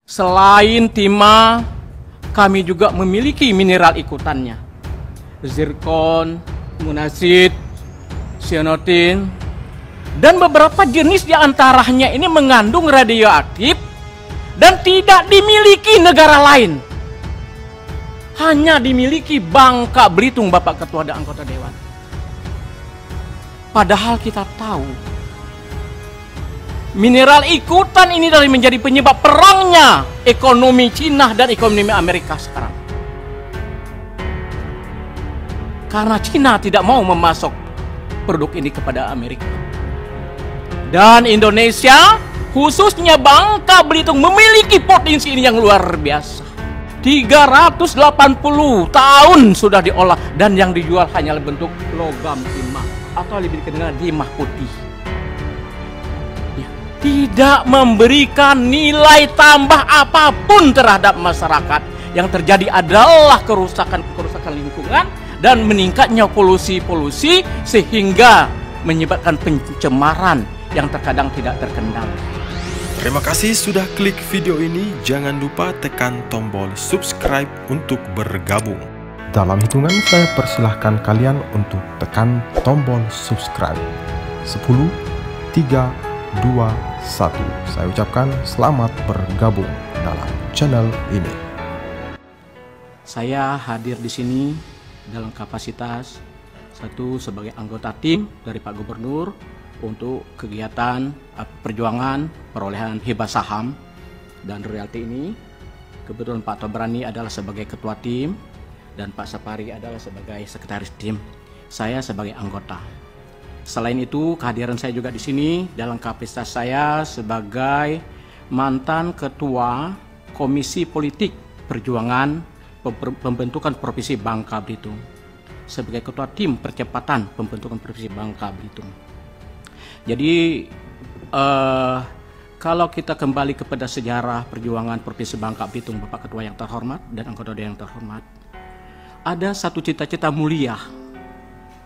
Selain timah, kami juga memiliki mineral ikutannya. Zirkon, monasit, cyanotin, dan beberapa jenis diantaranya ini mengandung radioaktif dan tidak dimiliki negara lain. Hanya dimiliki Bangka Belitung, Bapak Ketua dan anggota Dewan. Padahal kita tahu mineral ikutan ini dari menjadi penyebab perangnya ekonomi Cina dan ekonomi Amerika sekarang. Karena Cina tidak mau memasok produk ini kepada Amerika. Dan Indonesia, khususnya Bangka Belitung, memiliki potensi ini yang luar biasa. 380 tahun sudah diolah dan yang dijual hanya bentuk logam timah atau lebih dikenal timah putih. Tidak memberikan nilai tambah apapun terhadap masyarakat. Yang terjadi adalah kerusakan lingkungan dan meningkatnya polusi sehingga menyebabkan pencemaran yang terkadang tidak terkendali. Terima kasih sudah klik video ini. Jangan lupa tekan tombol subscribe untuk bergabung. Dalam hitungan saya persilahkan kalian untuk tekan tombol subscribe. 10, 3, 2, 1. Saya ucapkan selamat bergabung dalam channel ini. Saya hadir di sini dalam kapasitas satu sebagai anggota tim dari Pak Gubernur untuk kegiatan perjuangan perolehan hibah saham dan royalti ini. Kebetulan Pak Tobrani adalah sebagai ketua tim dan Pak Sapari adalah sebagai sekretaris tim. Saya sebagai anggota. Selain itu, kehadiran saya juga di sini dalam kapasitas saya sebagai mantan ketua Komisi Politik Perjuangan Pembentukan Provinsi Bangka Belitung, sebagai ketua tim percepatan pembentukan Provinsi Bangka Belitung. Jadi, kalau kita kembali kepada sejarah perjuangan Provinsi Bangka Belitung, Bapak Ketua yang terhormat dan anggota dewan yang terhormat, ada satu cita-cita mulia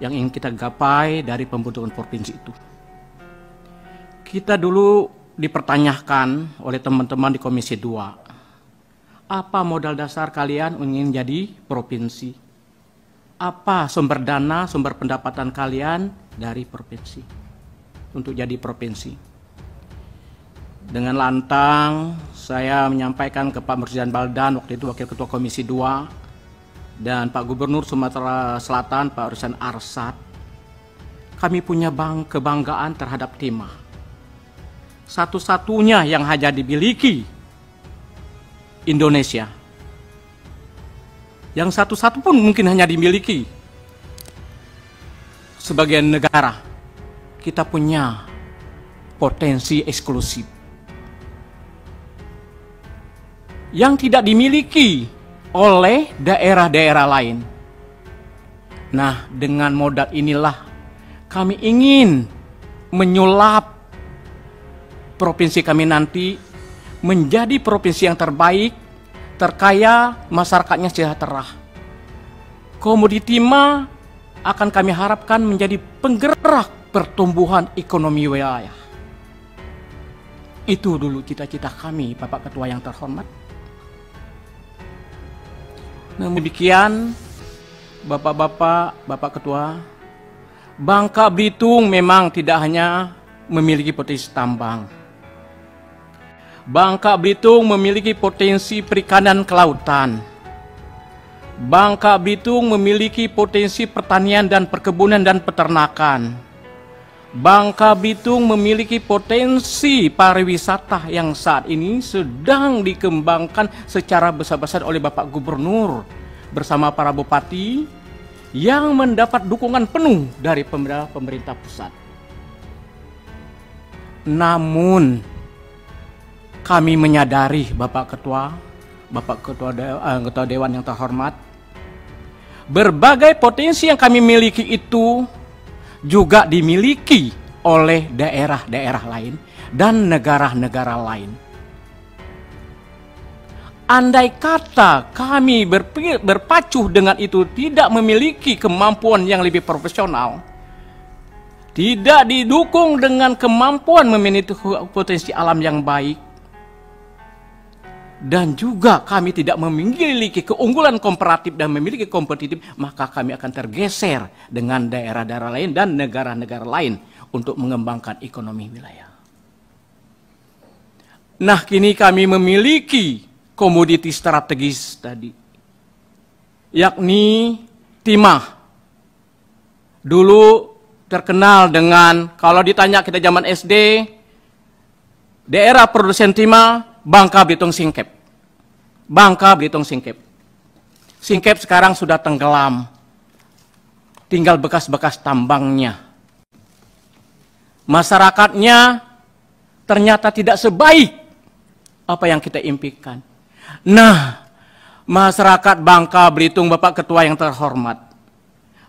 yang ingin kita gapai dari pembentukan provinsi itu. Kita dulu dipertanyakan oleh teman-teman di Komisi 2, apa modal dasar kalian ingin jadi provinsi? Apa sumber dana, sumber pendapatan kalian dari provinsi untuk jadi provinsi? Dengan lantang saya menyampaikan ke Pak Murzidan Baldan, waktu itu Wakil Ketua Komisi 2, dan Pak Gubernur Sumatera Selatan, Pak Ruslan Arsad, kami punya kebanggaan terhadap timah. Satu-satunya yang hanya dimiliki Indonesia. Yang satu-satu pun mungkin hanya dimiliki sebagian negara. Kita punya potensi eksklusif yang tidak dimiliki oleh daerah-daerah lain. Nah, dengan modal inilah kami ingin menyulap provinsi kami nanti menjadi provinsi yang terbaik, terkaya, masyarakatnya sejahtera. Komoditi timah akan kami harapkan menjadi penggerak pertumbuhan ekonomi wilayah. Itu dulu cita-cita kami, Bapak Ketua yang terhormat. Namun demikian, Bapak-bapak, Bapak Ketua, Bangka Belitung memang tidak hanya memiliki potensi tambang. Bangka Belitung memiliki potensi perikanan kelautan. Bangka Belitung memiliki potensi pertanian dan perkebunan dan peternakan. Bangka Belitung memiliki potensi pariwisata yang saat ini sedang dikembangkan secara besar-besaran oleh Bapak Gubernur bersama para bupati yang mendapat dukungan penuh dari pemerintah pusat. Namun kami menyadari Bapak Ketua anggota Dewan yang terhormat, berbagai potensi yang kami miliki itu juga dimiliki oleh daerah-daerah lain dan negara-negara lain. Andai kata kami berpacu dengan itu, tidak memiliki kemampuan yang lebih profesional, tidak didukung dengan kemampuan memiliki potensi alam yang baik, dan juga kami tidak memiliki keunggulan komparatif dan memiliki kompetitif, maka kami akan tergeser dengan daerah-daerah lain dan negara-negara lain untuk mengembangkan ekonomi wilayah. Nah, kini kami memiliki komoditi strategis tadi, yakni timah. Dulu terkenal dengan, kalau ditanya kita zaman SD, daerah produsen timah, Bangka Belitung Singkep. Bangka Belitung Singkep. Singkep sekarang sudah tenggelam. Tinggal bekas-bekas tambangnya. Masyarakatnya ternyata tidak sebaik apa yang kita impikan. Nah, masyarakat Bangka Belitung, Bapak Ketua yang terhormat,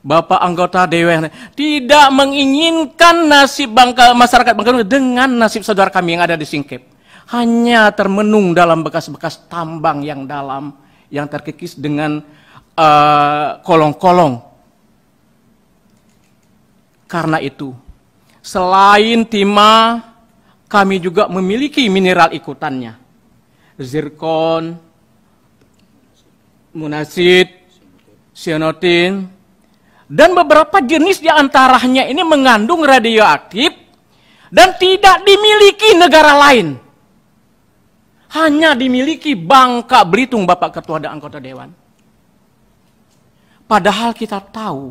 Bapak anggota Dewan, tidak menginginkan nasib masyarakat Bangka Belitung dengan nasib saudara kami yang ada di Singkep. Hanya termenung dalam bekas-bekas tambang yang dalam, yang terkikis dengan kolong-kolong. Karena itu, selain timah, kami juga memiliki mineral ikutannya. Zirkon, monasit, cyanotin, dan beberapa jenis diantaranya ini mengandung radioaktif dan tidak dimiliki negara lain. Hanya dimiliki Bangka Belitung, Bapak Ketua dan anggota Dewan. Padahal kita tahu,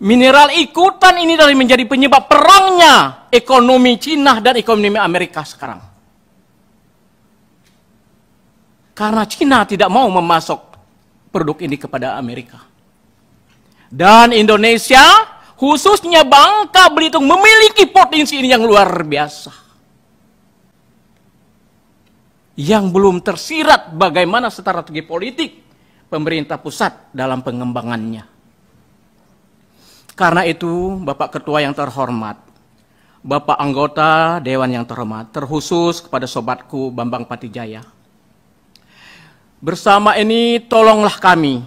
mineral ikutan ini dari menjadi penyebab perangnya ekonomi Cina dan ekonomi Amerika sekarang. Karena Cina tidak mau memasok produk ini kepada Amerika. Dan Indonesia, khususnya Bangka Belitung, memiliki potensi ini yang luar biasa. Yang belum tersirat bagaimana strategi politik pemerintah pusat dalam pengembangannya. Karena itu, Bapak Ketua yang terhormat, Bapak anggota Dewan yang terhormat, terkhusus kepada sobatku Bambang Patijaya. Bersama ini tolonglah kami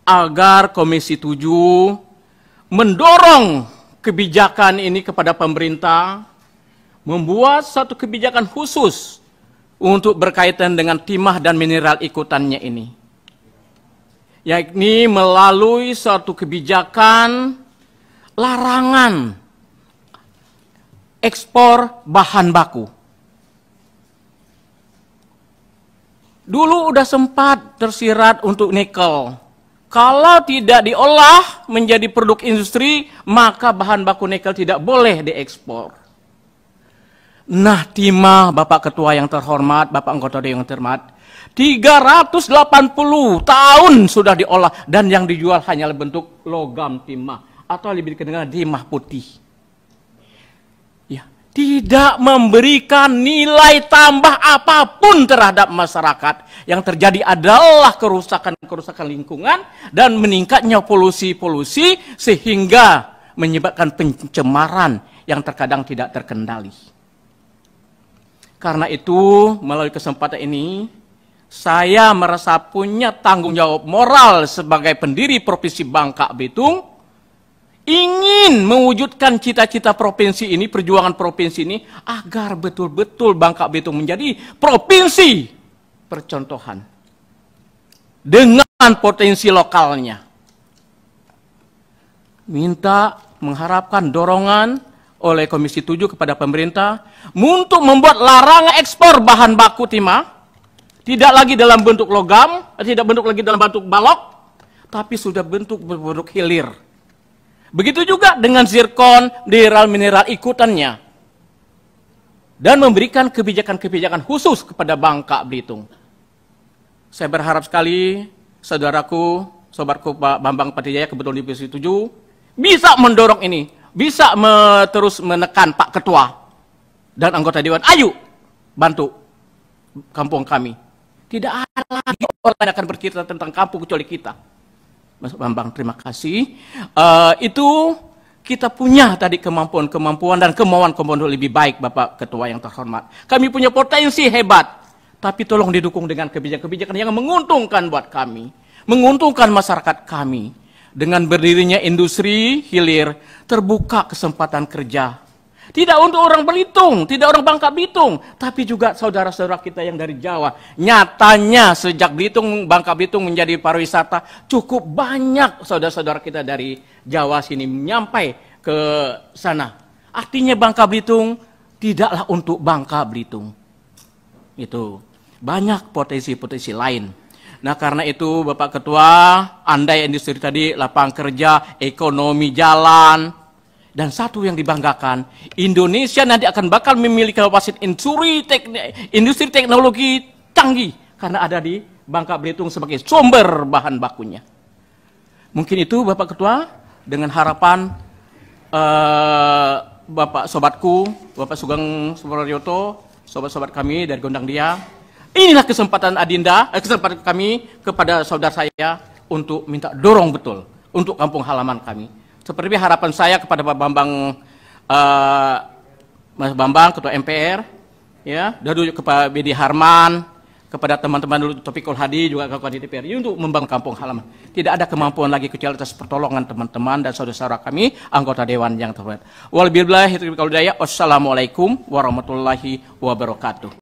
agar Komisi 7 mendorong kebijakan ini kepada pemerintah, membuat satu kebijakan khusus untuk berkaitan dengan timah dan mineral ikutannya ini, yakni melalui suatu kebijakan larangan ekspor bahan baku. Dulu udah sempat tersirat untuk nikel. Kalau tidak diolah menjadi produk industri, maka bahan baku nikel tidak boleh diekspor. Nah, timah, Bapak Ketua yang terhormat, Bapak anggota Dewan yang terhormat, 380 tahun sudah diolah dan yang dijual hanya bentuk logam timah atau lebih dikenal timah putih. Ya, tidak memberikan nilai tambah apapun terhadap masyarakat. Yang terjadi adalah kerusakan lingkungan dan meningkatnya polusi-polusi sehingga menyebabkan pencemaran yang terkadang tidak terkendali. Karena itu, melalui kesempatan ini, saya merasa punya tanggung jawab moral sebagai pendiri Provinsi Bangka Belitung, ingin mewujudkan cita-cita provinsi ini, perjuangan provinsi ini, agar betul-betul Bangka Belitung menjadi provinsi percontohan dengan potensi lokalnya. Minta mengharapkan dorongan oleh Komisi 7 kepada pemerintah untuk membuat larangan ekspor bahan baku timah, tidak lagi dalam bentuk logam, tidak bentuk lagi dalam bentuk balok, tapi sudah bentuk hilir. Begitu juga dengan zirkon, mineral ikutannya, dan memberikan kebijakan-kebijakan khusus kepada Bangka Belitung. Saya berharap sekali saudaraku, sobatku Pak Bambang Patijaya, kebetulan di Komisi 7, bisa mendorong ini, bisa terus menekan Pak Ketua dan anggota Dewan. Ayo bantu kampung kami. Tidak ada lagi orang yang akan bercerita tentang kampung kecuali kita. Mas Bambang, terima kasih. Itu kita punya tadi kemampuan dan kemauan lebih baik, Bapak Ketua yang terhormat. Kami punya potensi hebat, tapi tolong didukung dengan kebijakan-kebijakan yang menguntungkan buat kami, menguntungkan masyarakat kami. Dengan berdirinya industri hilir, terbuka kesempatan kerja. Tidak untuk orang Belitung, tidak orang Bangka Belitung, tapi juga saudara-saudara kita yang dari Jawa. Nyatanya sejak Bangka Belitung menjadi pariwisata, cukup banyak saudara-saudara kita dari Jawa sini nyampai ke sana. Artinya Bangka Belitung tidaklah untuk Bangka Belitung. Itu banyak potensi-potensi lain. Nah, karena itu Bapak Ketua, andai industri tadi, lapangan kerja, ekonomi jalan. Dan satu yang dibanggakan, Indonesia nanti akan bakal memiliki kapasitas industri teknologi canggih karena ada di Bangka Belitung sebagai sumber bahan bakunya. Mungkin itu Bapak Ketua, dengan harapan Bapak sobatku, Bapak Sugeng Suprayoto, sobat-sobat kami dari Gondang Dia, inilah kesempatan kesempatan kami kepada saudara saya untuk minta dorong betul untuk kampung halaman kami. Seperti harapan saya kepada Pak Bambang, Mas Bambang, Ketua MPR, ya, dan kepada BD Harman, kepada teman-teman dulu Topikul Hadi juga ketua DPR untuk membangun kampung halaman. Tidak ada kemampuan lagi kecuali atas pertolongan teman-teman dan saudara-saudara kami, anggota dewan yang terhormat. Wassalamualaikum warahmatullahi wabarakatuh.